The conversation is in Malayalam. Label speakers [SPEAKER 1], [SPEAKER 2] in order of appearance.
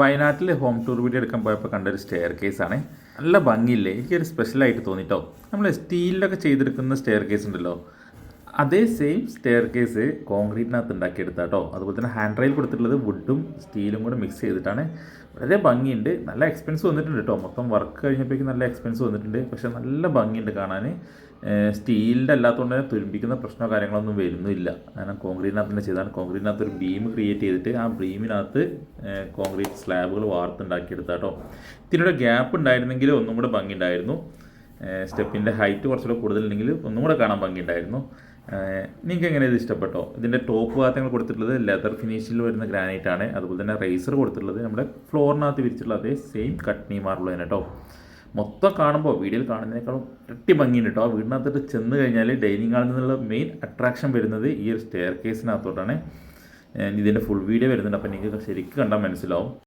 [SPEAKER 1] വയനാട്ടിൽ ഹോം ടൂർ വീഡിയോ എടുക്കാൻ പോയപ്പോൾ കണ്ടൊരു സ്റ്റെയർ കേസാണ്. നല്ല ഭംഗിയില്ലേ, എനിക്കൊരു സ്പെഷ്യലായിട്ട് തോന്നിട്ടോ. നമ്മൾ സ്റ്റീലിലൊക്കെ ചെയ്തെടുക്കുന്ന സ്റ്റെയർ കേസ് ഉണ്ടല്ലോ, അതേ സെയിം സ്റ്റെയർ കേസ് കോൺക്രീറ്റിനകത്ത് ഉണ്ടാക്കിയെടുത്താട്ടോ. അതുപോലെ തന്നെ ഹാൻഡ് റെയിൽ കൊടുത്തിട്ടുള്ളത് വുഡും സ്റ്റീലും കൂടെ മിക്സ് ചെയ്തിട്ടാണ്. വളരെ ഭംഗിയുണ്ട്. നല്ല എക്സ്പെൻസ് വന്നിട്ടുണ്ട് കേട്ടോ. മൊത്തം വർക്ക് കഴിഞ്ഞപ്പോഴേക്കും നല്ല എക്സ്പെൻസ് വന്നിട്ടുണ്ട്. പക്ഷേ നല്ല ഭംഗിയുണ്ട് കാണാൻ. സ്റ്റീലിൻ്റെ അല്ലാത്തതുകൊണ്ട് തന്നെ തുരുമ്പിക്കുന്ന പ്രശ്നമോ കാര്യങ്ങളൊന്നും വരുന്നില്ല. കാരണം കോൺക്രീറ്റിനകത്ത് തന്നെ ചെയ്താണ്. കോൺക്രീറ്റിനകത്ത് ഒരു ബീം ക്രിയേറ്റ് ചെയ്തിട്ട് ആ ബീമിനകത്ത് കോൺക്രീറ്റ് സ്ലാബുകൾ വാർത്തുണ്ടാക്കിയെടുത്താട്ടോ. ഇതിലൂടെ ഗ്യാപ്പ് ഉണ്ടായിരുന്നെങ്കിൽ ഒന്നും കൂടെ ഭംഗി ഉണ്ടായിരുന്നു. സ്റ്റെപ്പിൻ്റെ ഹൈറ്റ് കുറച്ചുകൂടെ കൂടുതലുണ്ടെങ്കിൽ ഒന്നും കൂടെ കാണാൻ ഭംഗിയുണ്ടായിരുന്നു. നിങ്ങൾക്ക് എങ്ങനെ ഇത് ഇഷ്ടപ്പെട്ടോ? ഇതിൻ്റെ ടോപ്പ് ഭാഗങ്ങൾ കൊടുത്തിട്ടുള്ളത് ലെതർ ഫിനിഷിൽ വരുന്ന ഗ്രാനൈറ്റ് ആണ്. അതുപോലെ തന്നെ റേസർ കൊടുത്തിട്ടുള്ളത് നമ്മുടെ ഫ്ലോറിനകത്ത് വിരിച്ചിട്ടുള്ള അതേ സെയിം കട്നി മാർബിൾ തന്നെ കേട്ടോ. മൊത്തം കാണുമ്പോൾ വീഡിയോയിൽ കാണുന്നതിനേക്കാളും ഇരട്ടി ഭംഗിയുണ്ട് കേട്ടോ. ആ വീടിനകത്തോട്ട് ചെന്ന് കഴിഞ്ഞാൽ ഡൈനിങ് ഹാളിൽ നിന്നുള്ള മെയിൻ അട്രാക്ഷൻ വരുന്നത് ഈ ഒരു സ്റ്റെയർ കേസിനകത്തോട്ടാണ്. ഇതിൻ്റെ ഫുൾ വീഡിയോ വരുന്നുണ്ട്, അപ്പോൾ നിങ്ങൾക്ക് ശരിക്കും കണ്ടാൽ മനസ്സിലാവും.